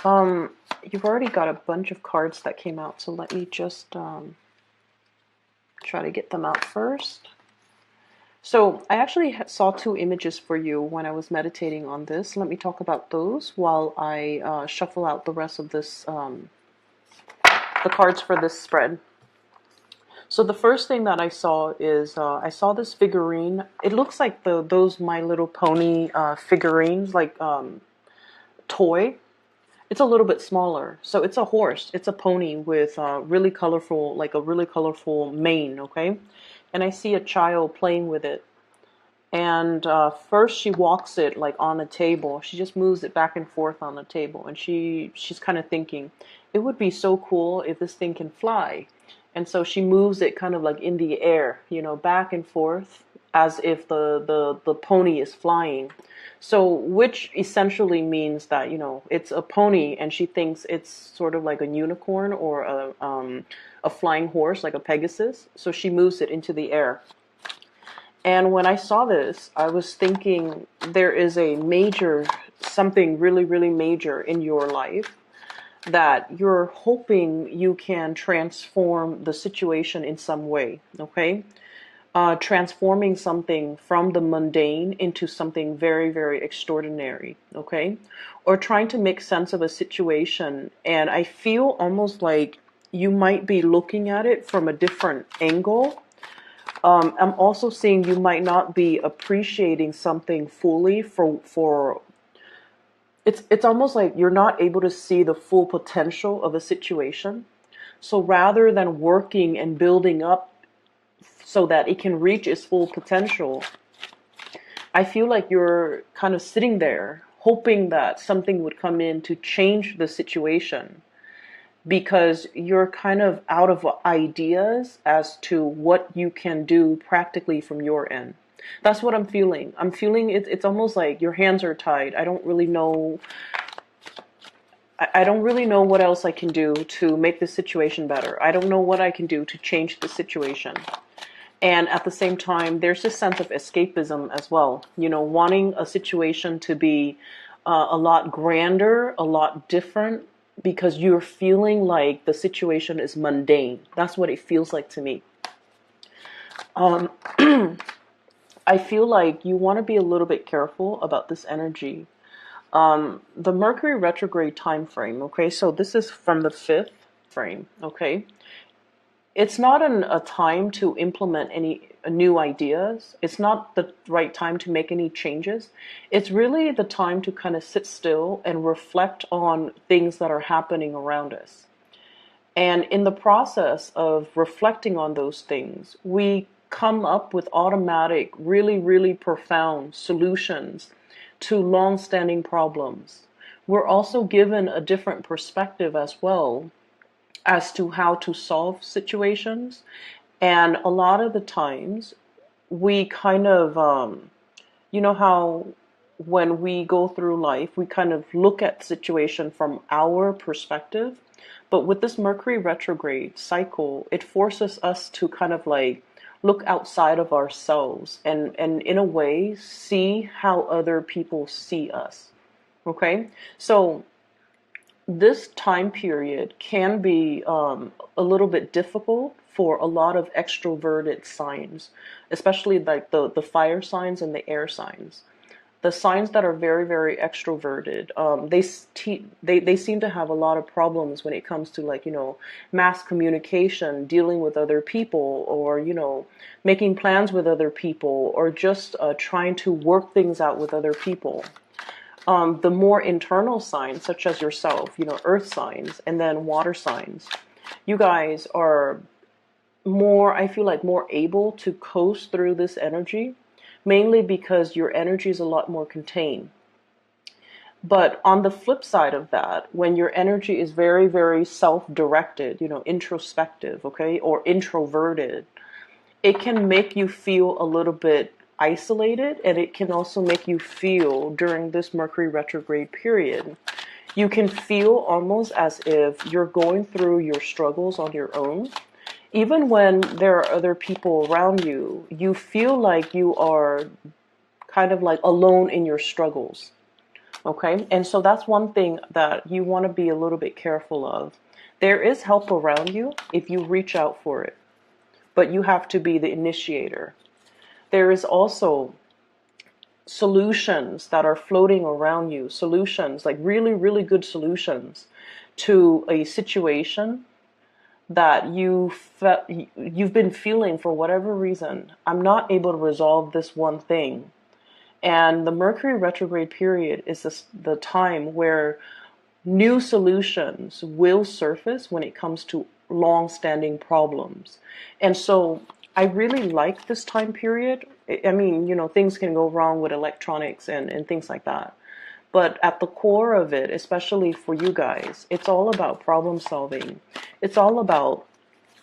You've already got a bunch of cards that came out, so let me just try to get them out first. So I actually saw two images for you when I was meditating on this. Let me talk about those while I shuffle out the rest of this, the cards for this spread. So the first thing that I saw is I saw this figurine. It looks like those My Little Pony figurines, like toy. It's a little bit smaller. So it's a horse. It's a pony with really colorful, like a really colorful mane, okay? And I see a child playing with it. And first she walks it like on a table. She just moves it back and forth on the table. And she's kind of thinking, it would be so cool if this thing can fly. And so she moves it kind of like in the air, you know, back and forth as if the pony is flying. So which essentially means that, you know, it's a pony and she thinks it's sort of like a unicorn or a flying horse, like a Pegasus. So she moves it into the air. And when I saw this, I was thinking there is a major, something really, really major in your life that you're hoping you can transform the situation in some way, okay? Transforming something from the mundane into something very, very extraordinary, okay? Or trying to make sense of a situation. And I feel almost like you might be looking at it from a different angle. I'm also seeing you might not be appreciating something fully for it's almost like you're not able to see the full potential of a situation. So rather than working and building up so that it can reach its full potential, I feel like you're kind of sitting there hoping that something would come in to change the situation, because you're kind of out of ideas as to what you can do practically from your end. That's what I'm feeling. I'm feeling it's almost like your hands are tied. I don't really know. I don't really know what else I can do to make this situation better. I don't know what I can do to change the situation. And at the same time, there's this sense of escapism as well. You know, wanting a situation to be a lot grander, a lot different, because you're feeling like the situation is mundane. That's what it feels like to me. Um, I feel like you want to be a little bit careful about this energy. The Mercury retrograde time frame, okay, so this is from the 5th frame, okay? It's not a time to implement any new ideas. It's not the right time to make any changes. It's really the time to kind of sit still and reflect on things that are happening around us. And in the process of reflecting on those things, we come up with automatic, really, really profound solutions to long-standing problems. We're also given a different perspective as well as to how to solve situations. And a lot of the times we kind of, you know how when we go through life, we kind of look at the situation from our perspective. But with this Mercury retrograde cycle, it forces us to kind of like look outside of ourselves and in a way see how other people see us. Okay? So this time period can be a little bit difficult for a lot of extroverted signs, especially like the fire signs and the air signs. The signs that are very, very extroverted, they seem to have a lot of problems when it comes to, like, you know, mass communication, dealing with other people, or, you know, making plans with other people, or just trying to work things out with other people. The more internal signs, such as yourself, you know, earth signs, and then water signs, you guys are more, I feel like, more able to coast through this energy, mainly because your energy is a lot more contained. But on the flip side of that, when your energy is very, very self-directed, you know, introspective, okay, or introverted, it can make you feel a little bit isolated, and it can also make you feel during this Mercury retrograde period, you can feel almost as if you're going through your struggles on your own. Even when there are other people around you, you feel like you are kind of like alone in your struggles. Okay, and so that's one thing that you want to be a little bit careful of. There is help around you if you reach out for it, but you have to be the initiator. There is also solutions that are floating around you, solutions, like really, really good solutions to a situation that you've been feeling for whatever reason. I'm not able to resolve this one thing. And the Mercury retrograde period is the time where new solutions will surface when it comes to long-standing problems. And so I really like this time period. I mean, things can go wrong with electronics and things like that. But at the core of it, especially for you guys, it's all about problem solving. It's all about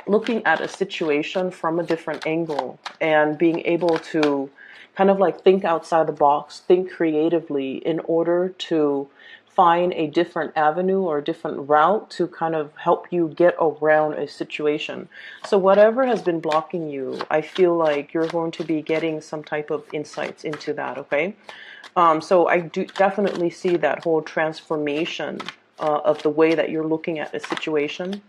looking at a situation from a different angle and being able to kind of like think outside the box, think creatively in order to find a different avenue or a different route to kind of help you get around a situation. So whatever has been blocking you, I feel like you're going to be getting some type of insights into that, okay? So I do definitely see that whole transformation of the way that you're looking at a situation.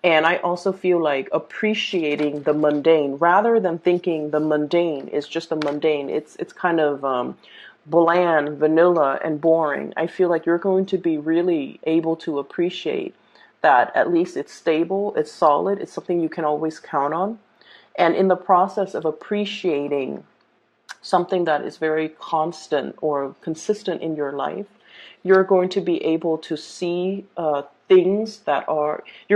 And I also feel like appreciating the mundane rather than thinking the mundane is just the mundane. It's kind of bland, vanilla, and boring. I feel like you're going to be really able to appreciate that at least it's stable, it's solid, it's something you can always count on. And in the process of appreciating something that is very constant or consistent in your life, you're going to be able to see you're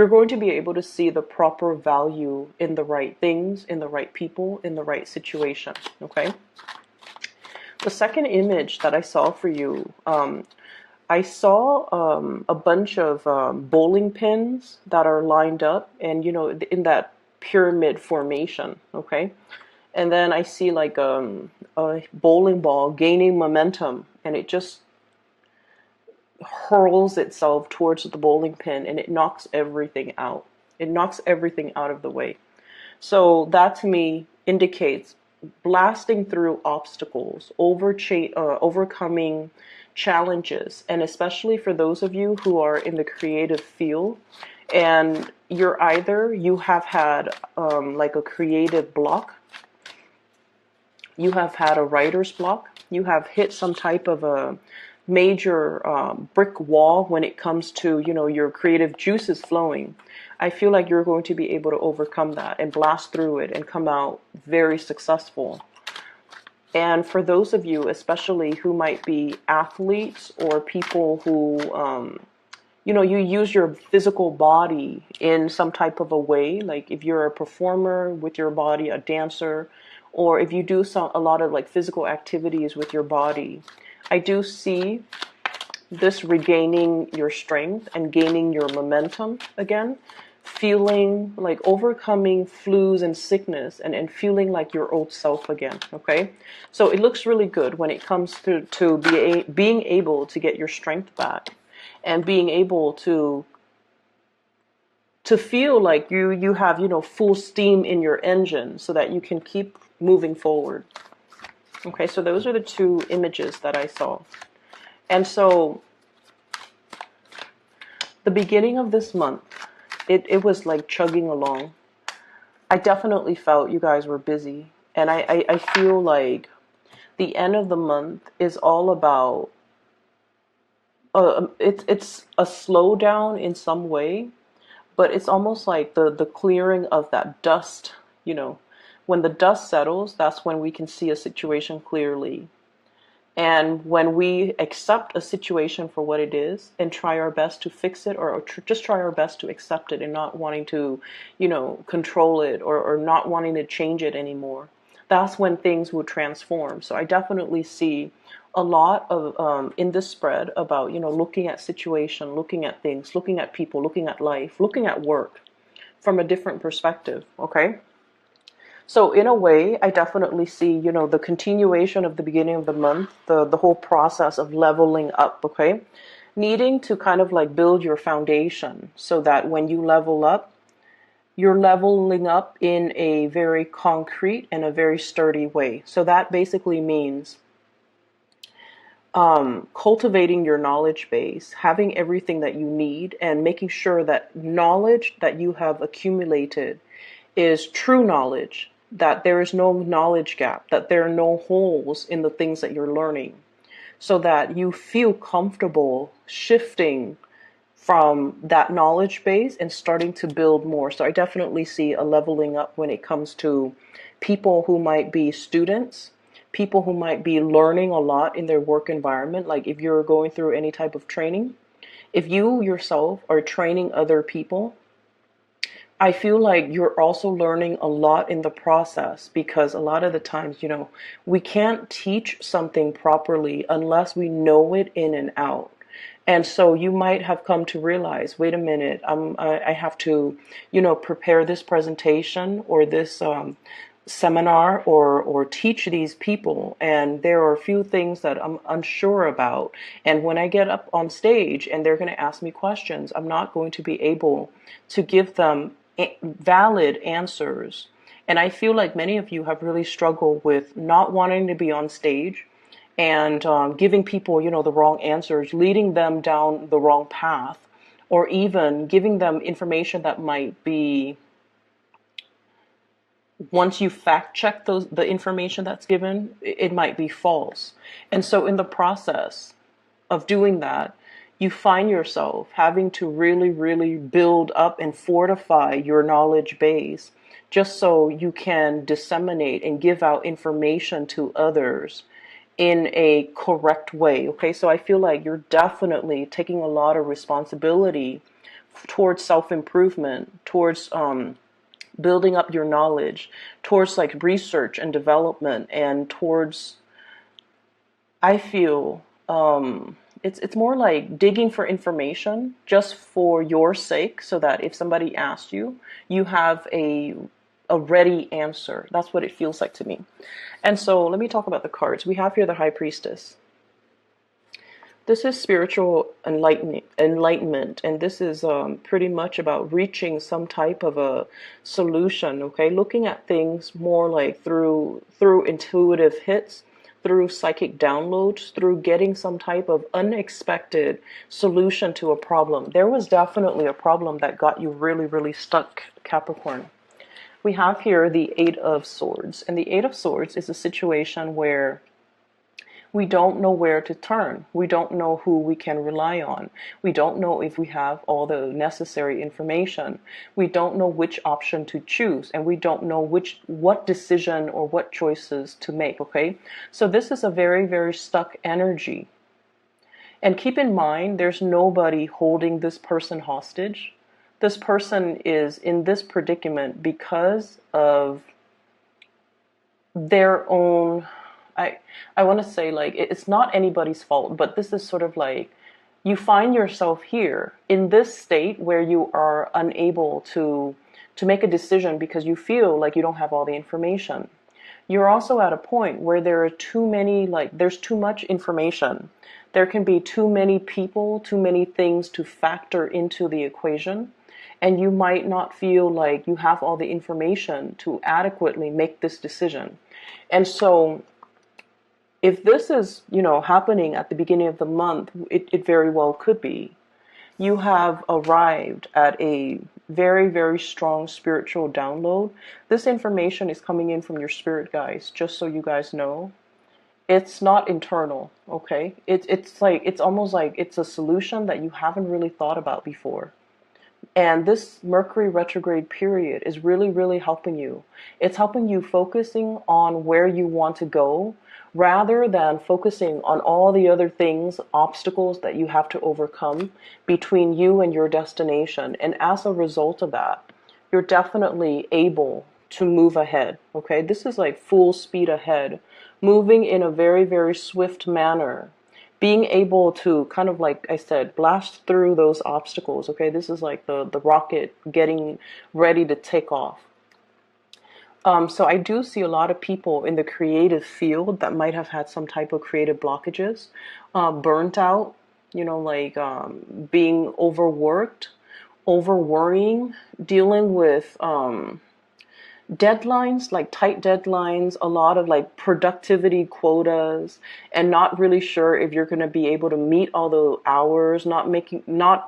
going to be able to see the proper value in the right things, in the right people, in the right situation, okay? The second image that I saw for you, I saw a bunch of bowling pins that are lined up and, in that pyramid formation, okay? And then I see like a bowling ball gaining momentum, and it just hurls itself towards the bowling pin, and it knocks everything out. It knocks everything out of the way. So that to me indicates blasting through obstacles, overcoming challenges, and especially for those of you who are in the creative field, and you have had like a creative block, you have had a writer's block, you have hit some type of a major brick wall when it comes to, your creative juices flowing. I feel like you're going to be able to overcome that and blast through it and come out very successful. And for those of you, especially who might be athletes or people who, you use your physical body in some type of a way, like if you're a performer with your body, a dancer, or if you do a lot of like physical activities with your body, I do see this regaining your strength and gaining your momentum again, feeling like overcoming flus and sickness and feeling like your old self again, okay? So it looks really good when it comes to being able to get your strength back and being able to feel like you have, full steam in your engine so that you can keep moving forward. Okay, so those are the two images that I saw. And so the beginning of this month, it was like chugging along. I definitely felt you guys were busy. And I feel like the end of the month is all about, it's a slowdown in some way, but it's almost like the clearing of that dust, when the dust settles, that's when we can see a situation clearly. And when we accept a situation for what it is and try our best to fix it, or just try our best to accept it and not wanting to, control it or not wanting to change it anymore, that's when things will transform. So I definitely see a lot of in this spread about, looking at situation, looking at things, looking at people, looking at life, looking at work from a different perspective, okay? So in a way, I definitely see, the continuation of the beginning of the month, the whole process of leveling up, okay? Needing to kind of like build your foundation so that when you level up, you're leveling up in a very concrete and a very sturdy way. So that basically means cultivating your knowledge base, having everything that you need, and making sure that knowledge that you have accumulated is true knowledge, that there is no knowledge gap, that there are no holes in the things that you're learning, so that you feel comfortable shifting from that knowledge base and starting to build more. So I definitely see a leveling up when it comes to people who might be students, people who might be learning a lot in their work environment. Like if you're going through any type of training, if you yourself are training other people, I feel like you're also learning a lot in the process, because a lot of the times, we can't teach something properly unless we know it in and out. And so you might have come to realize, wait a minute, I have to, prepare this presentation or this seminar or teach these people, and there are a few things that I'm unsure about. And when I get up on stage and they're going to ask me questions, I'm not going to be able to give them valid answers. And I feel like many of you have really struggled with not wanting to be on stage and giving people, the wrong answers, leading them down the wrong path, or even giving them information that might be, once you fact check the information that's given, it might be false. And so in the process of doing that, you find yourself having to really, really build up and fortify your knowledge base, just so you can disseminate and give out information to others in a correct way. Okay, so I feel like you're definitely taking a lot of responsibility towards self-improvement, towards building up your knowledge, towards like research and development, and towards, I feel, it's more like digging for information just for your sake, so that if somebody asks you, you have a ready answer. That's what it feels like to me. And so let me talk about the cards. We have here the High Priestess. This is spiritual enlightenment, and this is pretty much about reaching some type of a solution. Okay, looking at things more like through intuitive hits, through psychic downloads, through getting some type of unexpected solution to a problem. There was definitely a problem that got you really, really stuck, Capricorn. We have here the Eight of Swords, and the Eight of Swords is a situation where we don't know where to turn. We don't know who we can rely on. We don't know if we have all the necessary information. We don't know which option to choose, and we don't know what decision or what choices to make, okay? So this is a very, very stuck energy. And keep in mind, there's nobody holding this person hostage. This person is in this predicament because of their own, I want to say, like, it's not anybody's fault, but this is sort of like, you find yourself here in this state where you are unable to make a decision because you feel like you don't have all the information. You're also at a point where there are too many, like, there's too much information. There can be too many people, too many things to factor into the equation, and you might not feel like you have all the information to adequately make this decision. And so if this is, happening at the beginning of the month, it very well could be. You have arrived at a very, very strong spiritual download. This information is coming in from your spirit guides, just so you guys know. It's not internal, okay? It's almost like it's a solution that you haven't really thought about before. And this Mercury retrograde period is really, really helping you. It's helping you focusing on where you want to go, rather than focusing on all the other things, obstacles that you have to overcome between you and your destination. And as a result of that, you're definitely able to move ahead, okay? This is like full speed ahead, moving in a very, very swift manner, being able to kind of, like I said, blast through those obstacles, okay? This is like the rocket getting ready to take off. So I do see a lot of people in the creative field that might have had some type of creative blockages, burnt out, being overworked, over worrying, dealing with deadlines, like tight deadlines, a lot of like productivity quotas, and not really sure if you're going to be able to meet all the hours, not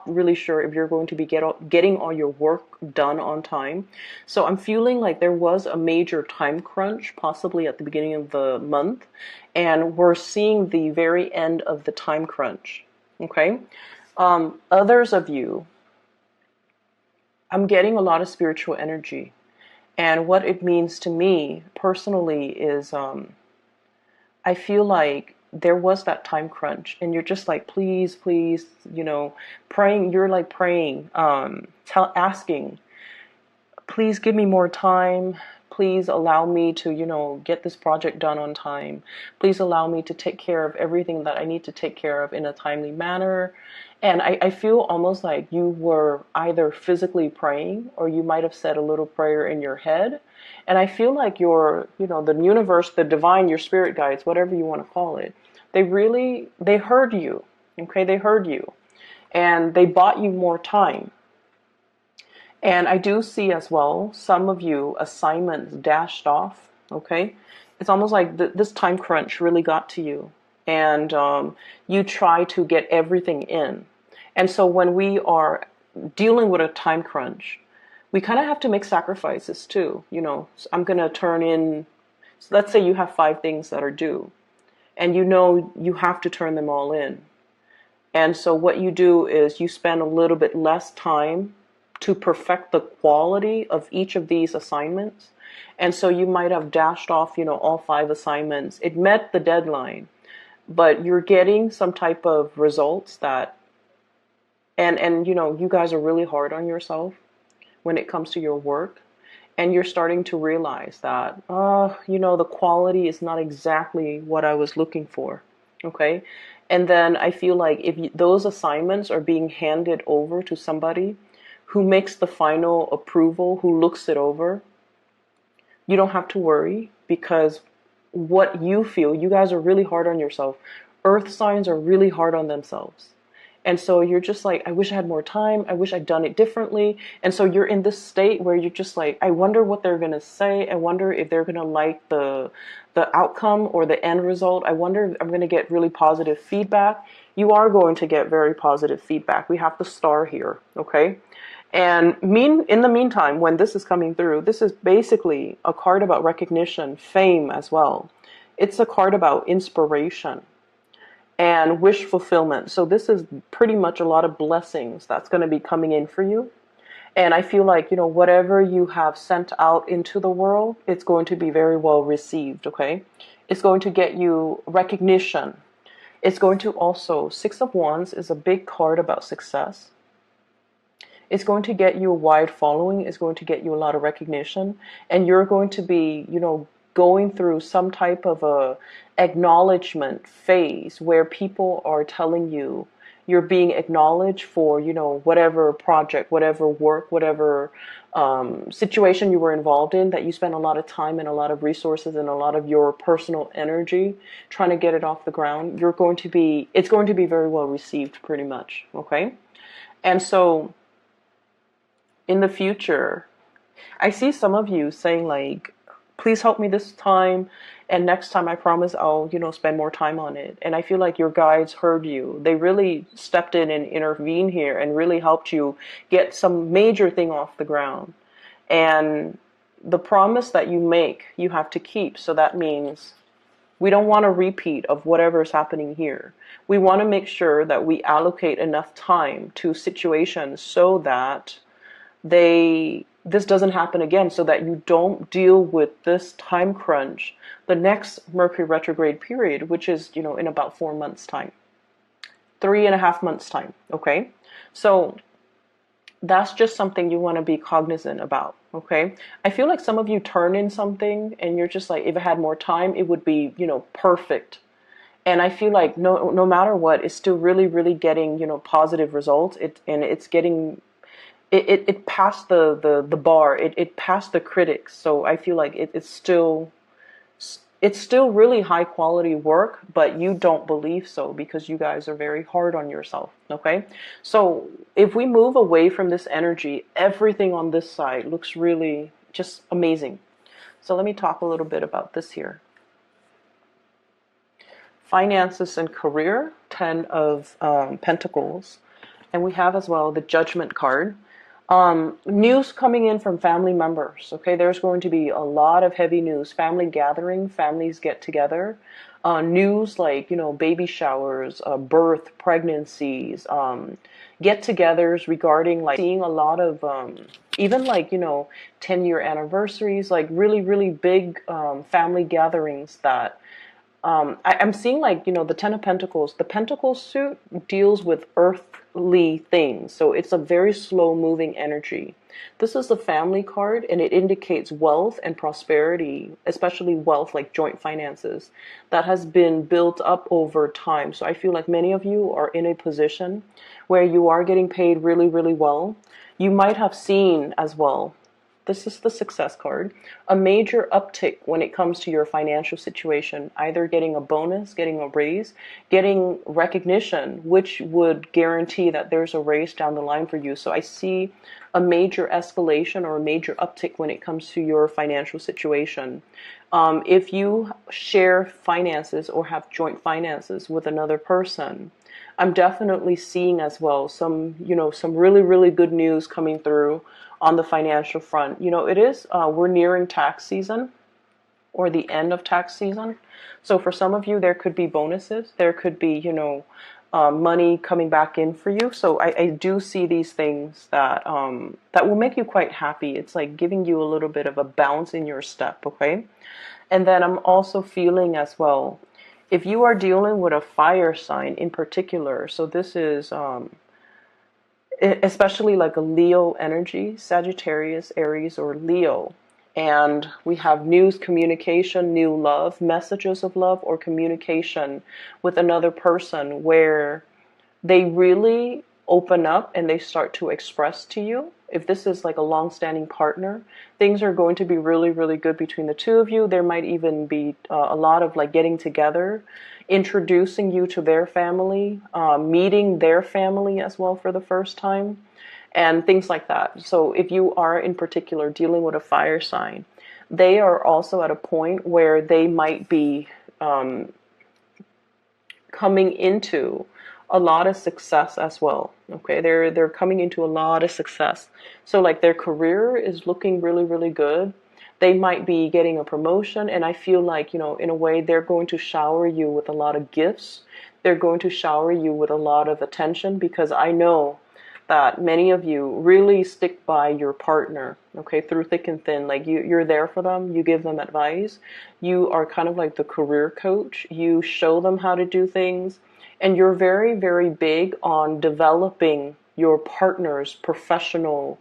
really sure if you're going to be getting all your work done on time. So I'm feeling like there was a major time crunch, possibly at the beginning of the month, and we're seeing the very end of the time crunch. Okay. Others of you, I'm getting a lot of spiritual energy. And what it means to me personally is I feel like there was that time crunch, and you're just like, please, please, praying. You're like praying, asking, please give me more time. Please allow me to, get this project done on time. Please allow me to take care of everything that I need to take care of in a timely manner. And I feel almost like you were either physically praying, or you might have said a little prayer in your head. And I feel like the universe, the divine, your spirit guides, whatever you want to call it, they heard you. Okay, they heard you. And they bought you more time. And I do see as well, some of you assignments dashed off. Okay. It's almost like this time crunch really got to you. And you try to get everything in. And so when we are dealing with a time crunch, we kind of have to make sacrifices too. I'm going to turn in, so let's say you have 5 things that are due, and you have to turn them all in. And so what you do is you spend a little bit less time to perfect the quality of each of these assignments. And so you might have dashed off, all 5 assignments. It met the deadline, but you're getting some type of results that, and you guys are really hard on yourself when it comes to your work. And you're starting to realize that, the quality is not exactly what I was looking for. Okay. And then I feel like if those assignments are being handed over to somebody who makes the final approval, who looks it over, you don't have to worry, because what you feel, you guys are really hard on yourself. Earth signs are really hard on themselves. And so you're just like, I wish I had more time. I wish I'd done it differently. And so you're in this state where you're just like, I wonder what they're going to say. I wonder if they're going to like the outcome or the end result. I wonder if I'm going to get really positive feedback. You are going to get very positive feedback. We have the star here. Okay. And in the meantime, when this is coming through, this is basically a card about recognition, fame as well. It's a card about inspiration and wish fulfillment. So this is pretty much a lot of blessings that's going to be coming in for you. And I feel like, whatever you have sent out into the world, it's going to be very well received, okay? It's going to get you recognition. It's going to also, 6 of Wands is a big card about success. It's going to get you a wide following. It's going to get you a lot of recognition. And you're going to be, going through some type of a acknowledgement phase where people are telling you you're being acknowledged for, whatever project, whatever work, whatever situation you were involved in, that you spent a lot of time and a lot of resources and a lot of your personal energy trying to get it off the ground. It's going to be very well received, pretty much. Okay. And so in the future, I see some of you saying like, please help me this time, and next time I promise I'll, spend more time on it. And I feel like your guides heard you. They really stepped in and intervened here and really helped you get some major thing off the ground. And the promise that you make, you have to keep. So that means we don't want a repeat of whatever is happening here. We want to make sure that we allocate enough time to situations so that this doesn't happen again, so that you don't deal with this time crunch the next Mercury retrograde period, which is, in about 4 months' time, 3.5 months' time. Okay. So that's just something you want to be cognizant about. Okay. I feel like some of you turn in something and you're just like, if I had more time, it would be, perfect. And I feel like no matter what, it's still really, really getting, positive results. It passed the bar. It passed the critics. So I feel like it's still really high quality work, but you don't believe so because you guys are very hard on yourself. Okay. So if we move away from this energy, everything on this side looks really just amazing. So let me talk a little bit about this here. Finances and career, 10 of Pentacles. And we have as well the Judgment card. News coming in from family members. Okay, there's going to be a lot of heavy news. Family gathering, families get together. News like, baby showers, birth, pregnancies, get-togethers regarding like seeing a lot of even like 10-year anniversaries, like really really big family gatherings that I'm seeing like, the Ten of Pentacles. The Pentacle suit deals with earthly things. So it's a very slow moving energy. This is the family card and it indicates wealth and prosperity, especially wealth like joint finances that has been built up over time. So I feel like many of you are in a position where you are getting paid really, really well. You might have seen as well, this is the Success card, a major uptick when it comes to your financial situation, either getting a bonus, getting a raise, getting recognition, which would guarantee that there's a raise down the line for you. So I see a major escalation or a major uptick when it comes to your financial situation. If you share finances or have joint finances with another person, I'm definitely seeing as well some really, really good news coming through on the financial front. It is, we're nearing tax season or the end of tax season. So for some of you, there could be bonuses. There could be, money coming back in for you. So I do see these things that that will make you quite happy. It's like giving you a little bit of a bounce in your step, okay? And then I'm also feeling as well, if you are dealing with a fire sign in particular, so this is especially like a Leo energy, Sagittarius, Aries, or Leo. And we have news, communication, new love, messages of love, or communication with another person where they really open up and they start to express to you. If this is like a long-standing partner, things are going to be really, really good between the two of you. There might even be a lot of like getting together, introducing you to their family, meeting their family as well for the first time, and things like that. So if you are in particular dealing with a fire sign, they are also at a point where they might be coming into a lot of success as well. Okay, they're coming into a lot of success. So like their career is looking really, really good. They might be getting a promotion, and I feel like, in a way, they're going to shower you with a lot of gifts. They're going to shower you with a lot of attention, because I know that many of you really stick by your partner, okay, through thick and thin. Like you're there for them. You give them advice. You are kind of like the career coach. You show them how to do things. And you're very, very big on developing your partner's professional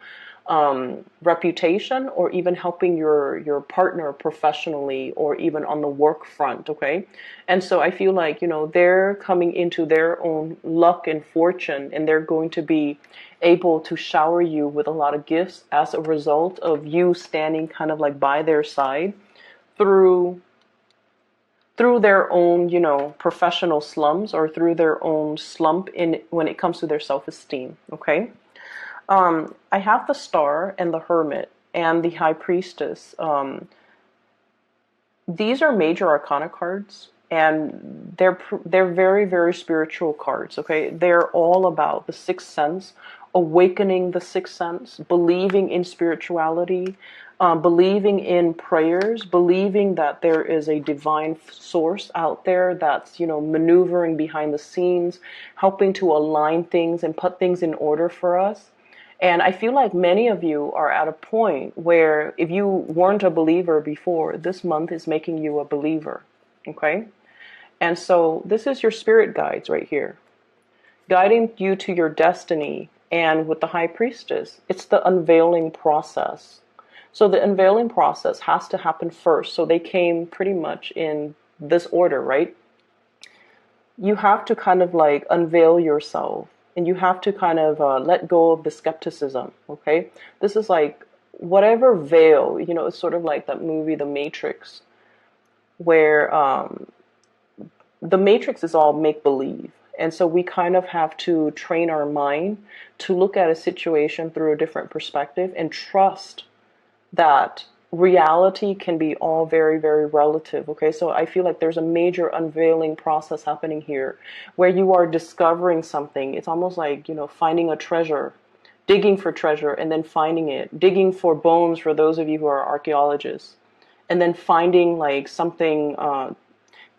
reputation, or even helping your partner professionally, or even on the work front, okay? And so I feel like, they're coming into their own luck and fortune, and they're going to be able to shower you with a lot of gifts as a result of you standing kind of like by their side through their own, professional slums, or through their own slump when it comes to their self-esteem, okay? I have the Star and the Hermit and the High Priestess. These are major arcana cards, and they're very, very spiritual cards, okay? They're all about the sixth sense, awakening the sixth sense, believing in spirituality, believing in prayers, believing that there is a divine source out there that's, maneuvering behind the scenes, helping to align things and put things in order for us. And I feel like many of you are at a point where if you weren't a believer before, this month is making you a believer, okay? And so this is your spirit guides right here, guiding you to your destiny. And with the High Priestess, it's the unveiling process. So the unveiling process has to happen first. So they came pretty much in this order, right? You have to kind of like unveil yourself, and you have to kind of let go of the skepticism, okay? This is like whatever veil, it's sort of like that movie, The Matrix, where the Matrix is all make-believe. And so we kind of have to train our mind to look at a situation through a different perspective and trust that reality can be all very, very relative. Okay, so I feel like there's a major unveiling process happening here where you are discovering something. It's almost like, finding a treasure, digging for treasure and then finding it, digging for bones for those of you who are archaeologists, and then finding like something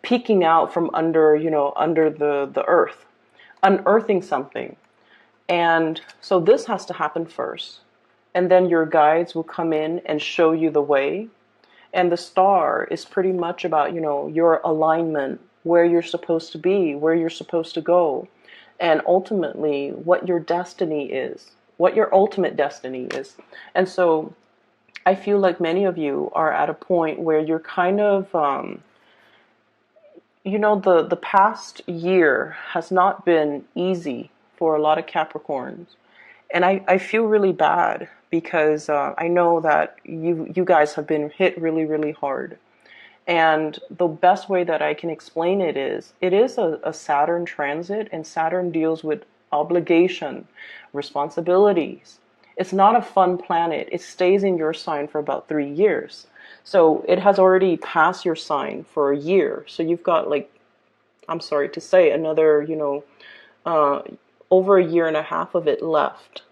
peeking out from under, under the earth, unearthing something. And so this has to happen first. And then your guides will come in and show you the way. And the star is pretty much about, your alignment, where you're supposed to be, where you're supposed to go, and ultimately what your destiny is, what your ultimate destiny is. And so I feel like many of you are at a point where you're kind of, the past year has not been easy for a lot of Capricorns. And I feel really bad because I know that you guys have been hit really, really hard. And the best way that I can explain it is a Saturn transit, and Saturn deals with obligation, responsibilities. It's not a fun planet. It stays in your sign for about 3 years. So it has already passed your sign for a year. So you've got, like, I'm sorry to say, another, over a year and a half of it left.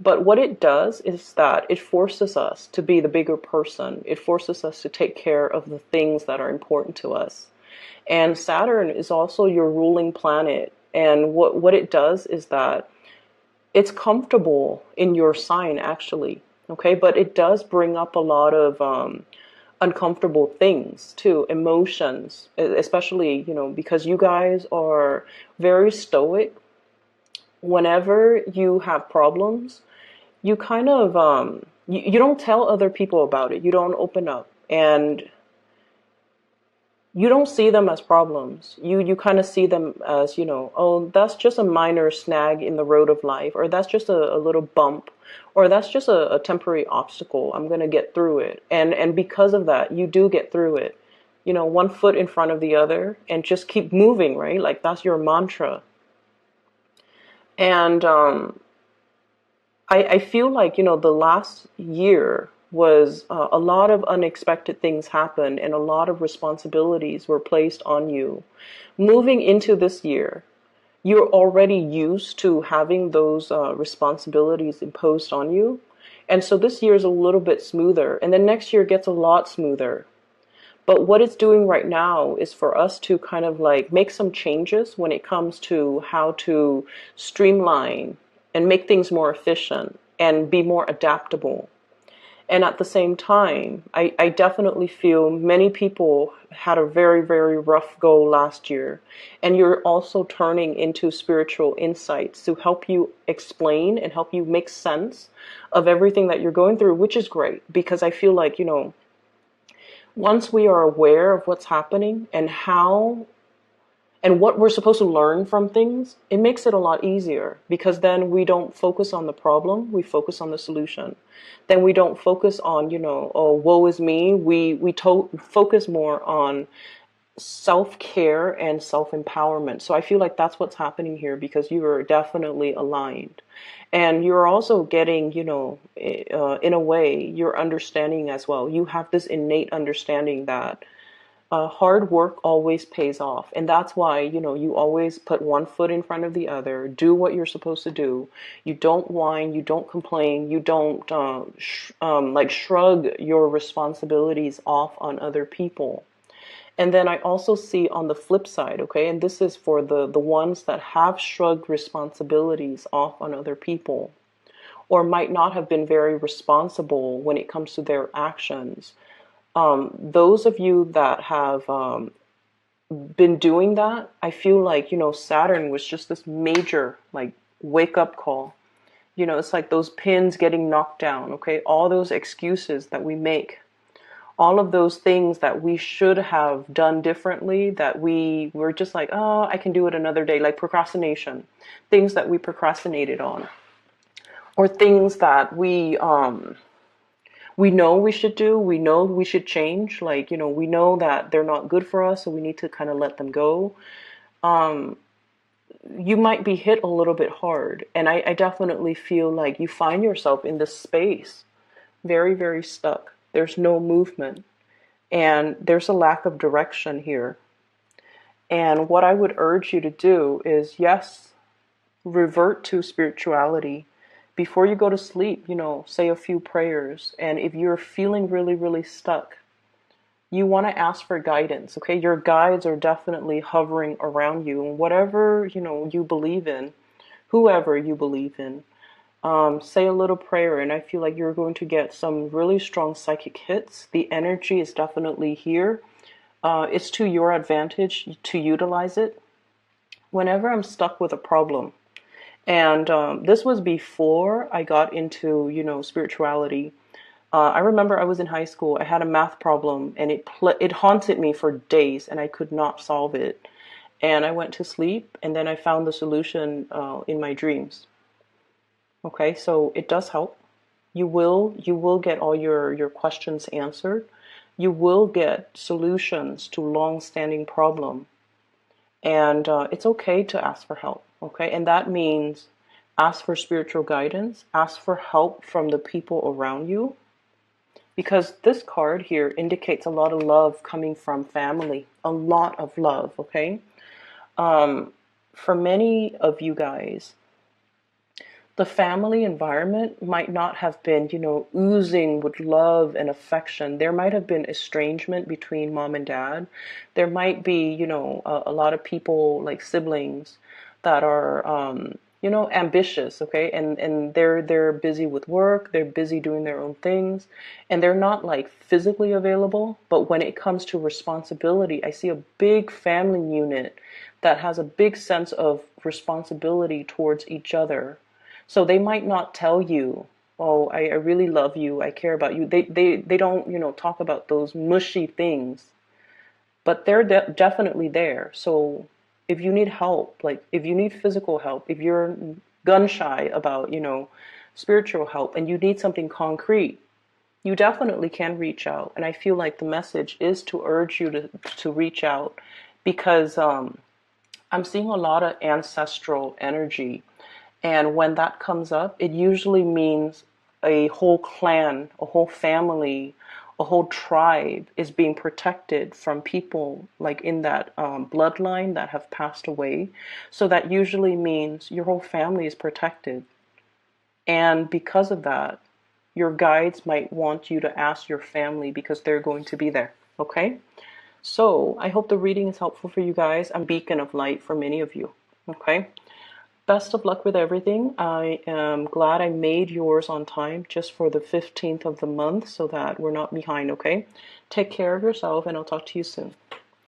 But what it does is that it forces us to be the bigger person. It forces us to take care of the things that are important to us. And Saturn is also your ruling planet. And what it does is that it's comfortable in your sign, actually. Okay, but it does bring up a lot of uncomfortable things too, emotions, especially, because you guys are very stoic. Whenever you have problems, you kind of you don't tell other people about it. You don't open up, and you don't see them as problems. You kind of see them as, oh, that's just a minor snag in the road of life, or that's just a little bump, or that's just a temporary obstacle. I'm going to get through it. And because of that, you do get through it. One foot in front of the other and just keep moving, right? Like that's your mantra. And I feel like, the last year was a lot of unexpected things happened and a lot of responsibilities were placed on you. Moving into this year, you're already used to having those responsibilities imposed on you. And so this year is a little bit smoother. And then next year gets a lot smoother. But what it's doing right now is for us to kind of like make some changes when it comes to how to streamline and make things more efficient and be more adaptable. And at the same time, I definitely feel many people had a very, very rough go last year. And you're also turning into spiritual insights to help you explain and help you make sense of everything that you're going through, which is great. Because I feel like, once we are aware of what's happening and how and what we're supposed to learn from things, it makes it a lot easier, because then we don't focus on the problem, we focus on the solution. Then we don't focus on, oh, woe is me. We focus more on self-care and self-empowerment. So I feel like that's what's happening here, because you are definitely aligned. And you're also getting, in a way, you're understanding as well. You have this innate understanding that hard work always pays off. And that's why, you always put one foot in front of the other, do what you're supposed to do. You don't whine, you don't complain, you don't shrug your responsibilities off on other people. And then I also see on the flip side, okay, and this is for the ones that have shrugged responsibilities off on other people, or might not have been very responsible when it comes to their actions. Those of you that have been doing that, I feel like, Saturn was just this major, like, wake up call. It's like those pins getting knocked down, okay? All those excuses that we make, all of those things that we should have done differently, that we were just like, oh, I can do it another day, like procrastination, things that we procrastinated on, or things that we know we should do, we know we should change, like, we know that they're not good for us, so we need to kind of let them go. You might be hit a little bit hard, and I definitely feel like you find yourself in this space very, very stuck. There's no movement, and there's a lack of direction here. And what I would urge you to do is, yes, revert to spirituality. Before you go to sleep, say a few prayers. And if you're feeling really, really stuck, you want to ask for guidance, okay? Your guides are definitely hovering around you. And whatever, you believe in, whoever you believe in, say a little prayer, and I feel like you're going to get some really strong psychic hits. The energy is definitely here. It's to your advantage to utilize it. Whenever I'm stuck with a problem, and this was before I got into, spirituality. I remember I was in high school. I had a math problem, and it haunted me for days, and I could not solve it. And I went to sleep, and then I found the solution in my dreams. Okay, so it does help. You will get all your questions answered. You will get solutions to long-standing problem, and it's okay to ask for help. Okay, and that means ask for spiritual guidance, ask for help from the people around you, because this card here indicates a lot of love coming from family, a lot of love. Okay, for many of you guys, the family environment might not have been, oozing with love and affection. There might have been estrangement between mom and dad. There might be, a lot of people like siblings that are, ambitious, okay? And they're busy with work, they're busy doing their own things, and they're not like physically available. But when it comes to responsibility, I see a big family unit that has a big sense of responsibility towards each other. So they might not tell you, oh, I really love you, I care about you. They don't, talk about those mushy things, but they're definitely there. So if you need help, like if you need physical help, if you're gun shy about, spiritual help, and you need something concrete, you definitely can reach out. And I feel like the message is to urge you to reach out, because I'm seeing a lot of ancestral energy. And when that comes up, it usually means a whole clan, a whole family, a whole tribe is being protected from people like in that bloodline that have passed away. So that usually means your whole family is protected. And because of that, your guides might want you to ask your family because they're going to be there. Okay? So I hope the reading is helpful for you guys. I'm a beacon of light for many of you. Okay? Best of luck with everything. I am glad I made yours on time just for the 15th of the month so that we're not behind, okay? Take care of yourself, and I'll talk to you soon.